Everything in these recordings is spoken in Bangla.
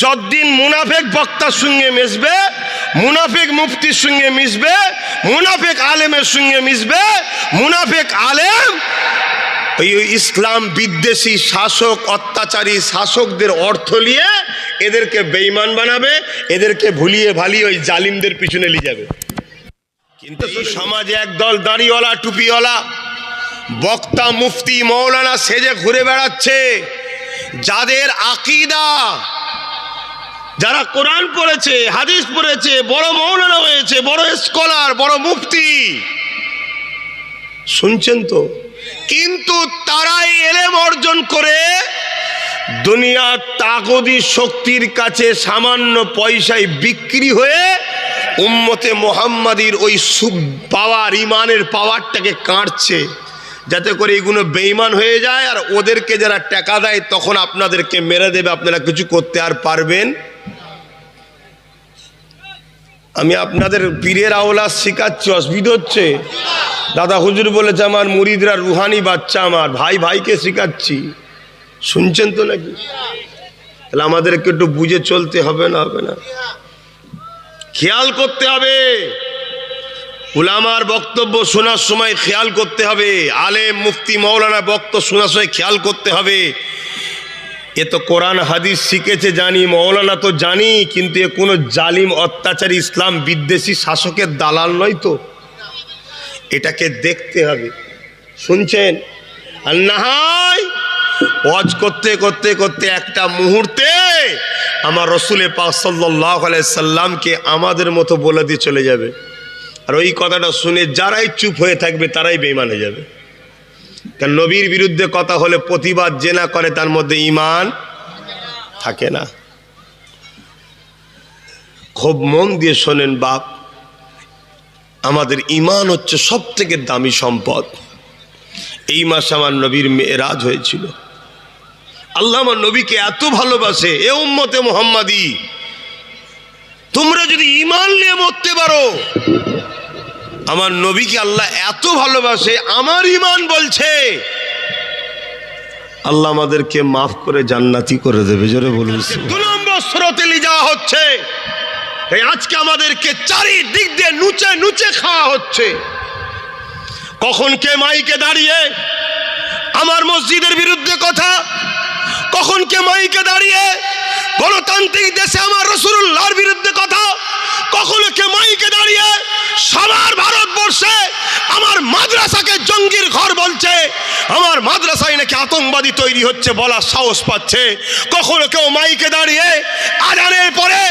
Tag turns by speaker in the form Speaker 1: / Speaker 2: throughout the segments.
Speaker 1: যতদিন মুনাফেক বক্তার সঙ্গে মিশবে, মুনাফেক মুফতির সঙ্গে মিশবে, মুনাফেক আলেমের সঙ্গে মিশবে, মুনাফেক আলেম ওই ইসলাম বিদ্বেষী শাসক অত্যাচারী শাসকদের অর্থ নিয়ে এদেরকে বেঈমান বানাবে, এদেরকে ভুলিয়ে ভালিয়ে ওই জালিমদের পিছনে নিয়ে যাবে। কিন্তু সমাজে একদল দাড়িওয়ালা টুপিওয়ালা বক্তা মুফতি মৌলানা সেজে ঘুরে বেড়াচ্ছে, যাদের আকীদা, যারা কোরআন পড়েছে, হাদিস পড়েছে, বড় মৌলানা হয়েছে, বড় স্কলার, বড় মুফতি, শুনছেন তো, কিন্তু তারাই এলেম অর্জন করে দুনিয়ার তাগদি শক্তির কাছে সামান্য পয়সায় বিক্রি হয়ে উম্মতে মুহাম্মাদির ওই পাওয়ার, ইমানের পাওয়ারটাকে কাটছে, যাতে করে এগুলো বেঈমান হয়ে যায়। আর ওদেরকে যারা টাকা দেয় তখন আপনাদেরকে মেরে দেবে, আপনারা কিছু করতে আর পারবেন। আমি আপনাদের পীরের আওলাদ শিখাচ্ছি, অসুবিধা হচ্ছে? দাদা হুজুর বলেছে আমার মুরিদরা রুহানি বাচ্চা, আমার ভাই ভাইকে শিখাচ্ছি, শুনছেন তো নাকি? তাহলে আমাদেরকে একটু বুঝে চলতে হবে না? হবে না? খেয়াল করতে হবে, উলামার বক্তব্য শোনার সময় খেয়াল করতে হবে, আলেম মুফতি মৌলানা বক্তব্য শোনার সময় খেয়াল করতে হবে। এ তো কোরআন হাদিস শিখেছে জানি, মৌলানা তো জানি, কিন্তু এ কোনো জালিম অত্যাচারী ইসলাম বিদ্বেষী শাসকের দালাল নয় তো, এটাকে দেখতে হবে। শুনছেন? আর না হয় ওয়াজ করতে করতে করতে একটা মুহূর্তে আমার রসুল পাক সাল্লাল্লাহু আলাইহি সাল্লামকে আমাদের মতো বলে দিয়ে চলে যাবে, আর ওই কথাটা শুনে যারাই চুপ হয়ে থাকবে তারাই বেঈমান হয়ে যাবে। কারণ নবীর বিরুদ্ধে কথা হলে প্রতিবাদ যে না করে তার মধ্যে ঈমান থাকে না। খুব মন দিয়ে শোনেন বাপ, আমাদের ঈমান হচ্ছে সব থেকে দামি সম্পদ। এই মাসে আমার নবীর মেরাজ হয়েছিল। আল্লাহ আমার নবীকে এত ভালোবাসে, এ উম্মতে মুহাম্মাদি, তোমরা যদি ঈমান নিয়ে মরতে পারো, আমার নবীকে আল্লাহ এত ভালোবাসে, আমার ঈমান বলছে আল্লাহ আমাদেরকে মাফ করে জান্নাতি করে দেবে। জোরে বলুন। 2 নম্বর স্রোতে নিয়ে যাওয়া হচ্ছে। এই আজকে আমাদেরকে চারিদিক দিয়ে নুচে নুচে খাওয়া হচ্ছে। কখন কে মাইকে দাঁড়িয়ে আমার মসজিদের বিরুদ্ধে কথা, কখন কে মাইকে দাঁড়িয়ে গণতান্ত্রিক দেশে আমার রাসূলুল্লাহর বিরুদ্ধে কথা, কখনো কে মাইকে দাঁড়িয়ে সবার ভারতবর্ষে আমার মাদ্রাসাকে জঙ্গির ঘর বলছে, আমার মাদ্রাসায় নাকি আতঙ্কবাদী তৈরি হচ্ছে বলার সাহস পাচ্ছে। কখনো কেউ মাইকে দাঁড়িয়ে আজানের পরে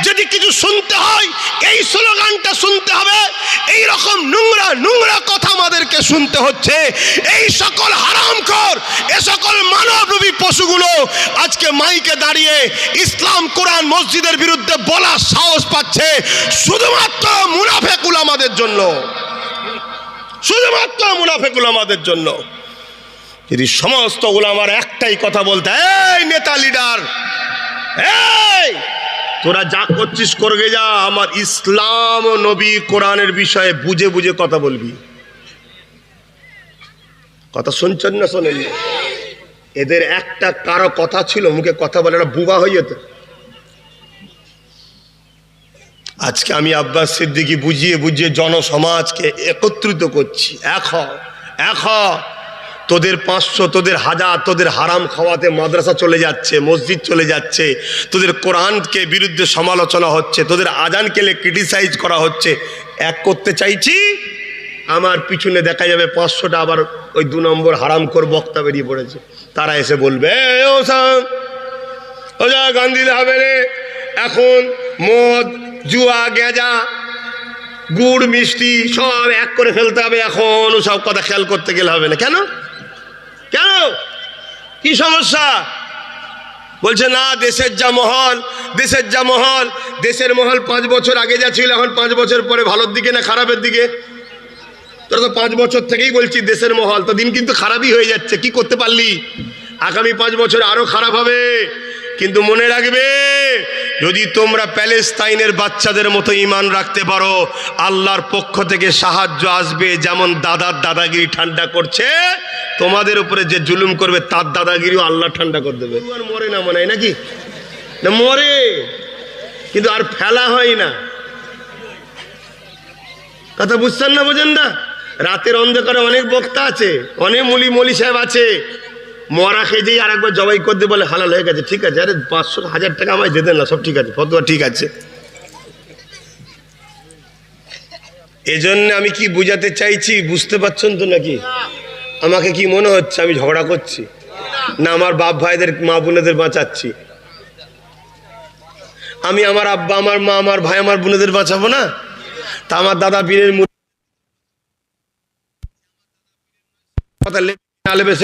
Speaker 1: যদি কিছু শুনতে হয় এই স্লোগানটা শুনতে হবে, এই রকম নোংরা নোংরা কথা আমাদেরকে শুনতে হচ্ছে। এই সকল হারামখোর, এ সকল মানবরূপী পশুগুলো আজকে মাইকে দাঁড়িয়ে ইসলাম কোরআন মসজিদের বিরুদ্ধে বলার সাহস পাচ্ছে শুধুমাত্র মুনাফিক উলামাদের জন্য, শুধুমাত্র মুনাফিক উলামাদের জন্য। যদি সমস্ত উলামার একটাই কথা বলতে, এই নেতা লিডার, এই তোরা যা করছিস করবে যা, আমার ইসলাম ও নবী কোরআনের বিষয়ে বুঝে বুঝে কথা বলবি। কথা শুনছেন না শোনেন? এদের একটা কারো কথা ছিল, মুখে কথা বলে না বুবা হয়ে যেত। আজকে আমি আব্বাস সিদ্দিকী বুঝিয়ে বুঝিয়ে জনসমাজকে একত্রিত করছি। এক তোদের 500, তোদের 1000, তোদের হারাম খাওয়াতে মাদ্রাসা চলে যাচ্ছে, মসজিদ চলে যাচ্ছে, তোদের কোরআনকে বিরুদ্ধে সমালোচনা হচ্ছে, তোদের আজানকে ক্রিটিসাইজ করা হচ্ছে। এক করতে চাইছি, আমার পিছনে দেখা যাবে 500টা আবার ওই 2 নম্বর হারামখোর বক্তা বেরিয়ে পড়েছে। তারা এসে বলবে, ও যা গান দিলে হবে রে, এখন মদ জুয়া গেজা গুড় মিষ্টি সব এক করে ফেলতে হবে, এখন সব কথা খেয়াল করতে গেলে হবে না। কেন কেন কি সমস্যা? বলছে না, দেশের যা মহল, দেশের মহল 5 বছর আগে যা ছিল এখন 5 বছর পরে ভালোর দিকে না খারাপের দিকে? তোরা তো 5 বছর থেকেই বলছি দেশের মহল, তো দিন কিন্তু খারাপই হয়ে যাচ্ছে। কি করতে পারলি? আগামী 5 বছর আরো খারাপ হবে। কিন্তু মনে রাখবে, যদি তোমরা প্যালেস্তাইনের বাচ্চাদের মতো ঈমান রাখতে পারো, আল্লাহর পক্ষ থেকে সাহায্য আসবে। যেমন দাদাগিরি ঠান্ডা করছে, তোমাদের উপরে যে জুলুম করবে তার দাদাগিরিও আল্লাহ ঠান্ডা করে দেবে। আর মরে না মনে হয় নাকি? না মরে, কিন্তু আর ফেলা হয় না। কথা বুঝছেন না, বোঝেন না? রাতের অন্ধকারে অনেক বক্তা আছে, অনেক মলি সাহেব আছে, মরা খেয়ে যেই আর একবার জবাই করতে বলে হালাল হয়ে গেছে, ঠিক আছে, আরে 500-1000 টাকা আমায় দিয়ে দেন না, সব ঠিক আছে, ফতোয়া ঠিক আছে। এজন্য আমি কি বুঝাতে চাইছি বুঝতে পারছেন তো নাকি? আমাকে কি মনে হচ্ছে আমি ঝগড়া করছি, না আমার বাপ ভাইদের মা বোনেদের বাঁচাচ্ছি? আমি আমার আব্বা, আমার মা, আমার ভাই, আমার বোনেদের বাঁচাবো না? তা আমার দাদা পীরের কথা লেবে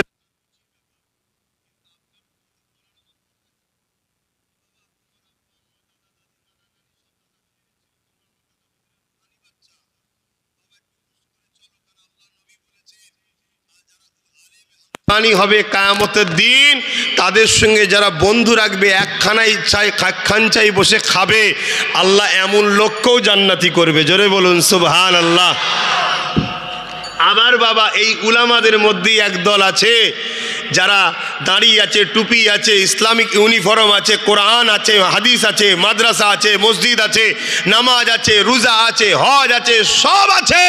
Speaker 1: হবে কিয়ামতের দিন। তাদের সঙ্গে যারা বন্ধু রাখবে, একখান চাই বসে খাবে, আল্লাহ এমন লোককেও জান্নাতি করবে। জোরে বলুন সুবহানাল্লাহ। আবার বাবা, এই উলামাদের মধ্যেই একদল আছে যারা দাড়ি আছে, টুপি আছে, ইসলামিক ইউনিফর্ম আছে, কোরআন আছে, হাদিস আছে, মাদ্রাসা আছে, মসজিদ আছে, নামাজ আছে, রোজা আছে, হজ আছে, সব আছে,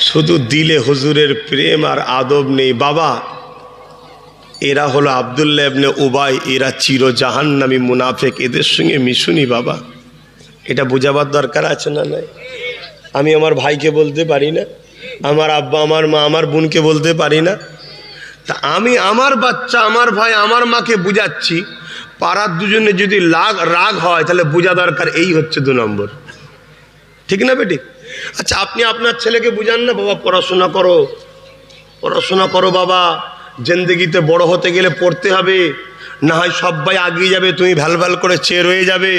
Speaker 1: শুধু দিলে হুজুরের প্রেম আর আদব নেই। বাবা, এরা হলো আব্দুল্লাহ ইবনে উবাই, এরা চির জাহান্নামী মুনাফিক, এদের সঙ্গে মিশুনি বাবা। এটা বোঝাবার দরকার আছে না? নাই? আমি আমার ভাইকে বলতে পারি না, আমার আব্বা, আমার মা, আমার বোনকে বলতে পারি না? তা আমি আমার বাচ্চা, আমার ভাই, আমার মাকে বুঝাচ্ছি, পাড়ার দুজনে যদি রাগ হয় তাহলে বোঝা দরকার এই হচ্ছে 2 নম্বর। ঠিক না বেটি? আচ্ছা, আপনি আপনার ছেলেকে বুঝান না, বাবা পড়াশোনা করো, পড়াশোনা করো বাবা, জিন্দেগিতে বড় হতে গেলে পড়তে হবে, না হয় সবাই আগিয়ে যাবে, তুমি ভ্যাল করে চেয়ে রয়ে যাবে।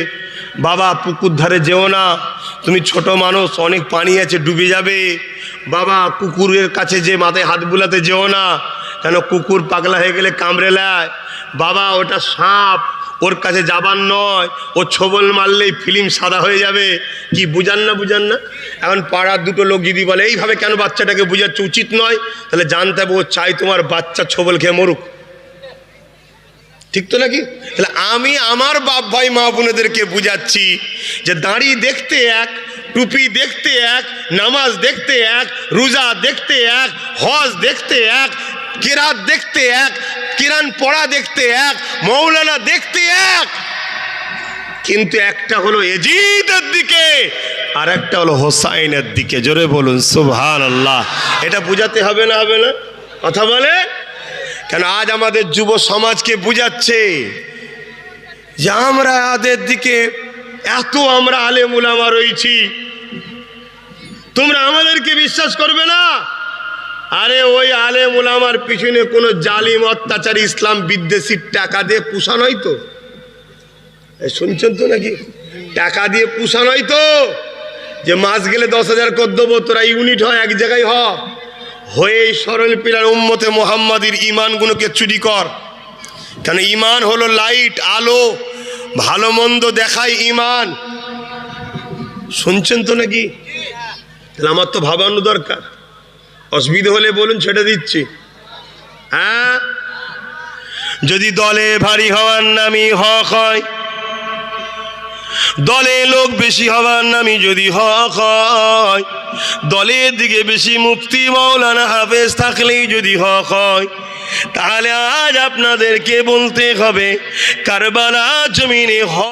Speaker 1: বাবা পুকুর ধারে যেও না, তুমি ছোট মানুষ, অনেক পানি আছে, ডুবে যাবে। বাবা কুকুরের কাছে যে মাথায় হাত বুলাতে যেও না, কেন কুকুর পাগলা হয়ে গেলে কামড়ে নেয়। বাবা ওটা সাপ, ওর কাছে যাবার নয়, ও ছোবল মারলেই ফিল্ম সাদা হয়ে যাবে। কি বুঝান না? এখন পাড়ার 2টো লোক যদি বলে এইভাবে কেন বাচ্চাটাকে বুঝাচ্ছে, উচিত নয়, তাহলে জানতে হবে ও চাই তোমার বাচ্চা ছোবল খেয়ে মরুক। ঠিক তো নাকি? তাহলে আমি আমার বাপ ভাই মা বোনেদেরকে বুঝাচ্ছি যে দাড়ি দেখতে এক, টুপি দেখতে এক, নামাজ দেখতে এক, রোজা দেখতে এক, হজ দেখতে এক, কিরাত দেখতে এক, কিরান পড়া দেখতে এক, মৌলানা দেখতে এক, কিন্তু একটা হলো এজিদের দিকে আর একটা হলো হোসাইনের দিকে। জোরে বলুন সুবহানাল্লাহ। এটা বুঝাতে হবে না? কথা বলে কেন? আজ আমাদের যুব সমাজকে বুঝাচ্ছে যে আমরা আদের দিকে এত আমরা আলেম উলামা রয়েছি, তোমরা আমাদেরকে বিশ্বাস করবে না। আরে ওই আলেম উলামার পিছনে কোনো জালিম অত্যাচারী ইসলাম বিদ্বেষীর টাকা দিয়ে পুষা নয় তো? শুনছেন তো নাকি? টাকা দিয়ে পুষা নয় তো, যে মাস গেলে 10,000 করে দেবো, তোরা ইউনিট হয় এক জায়গায় হয়ে সরল পিলার উম্মতে মুহাম্মাদির ইমানগুলোকে চুরি কর। কেন? ইমান হলো লাইট, আলো, ভালো মন্দ দেখায় ইমান। শুনছেন তো নাকি? তাহলে আমার তো ভাবানো দরকার। অসুবিধা হলে বলুন, ছেড়ে দিচ্ছি। হ্যাঁ, যদি দলে ভারী হওয়ার নামই হক হয়, দলে লোক বেশি হওয়ার নামই যদি হক হয়, দলের দিকে বেশি মুফতি মাওলানা হাফেজ থাকলেই যদি হক হয়, তাহলে আজ আপনাদেরকে বলতে হবে কারবালা জমিনে হক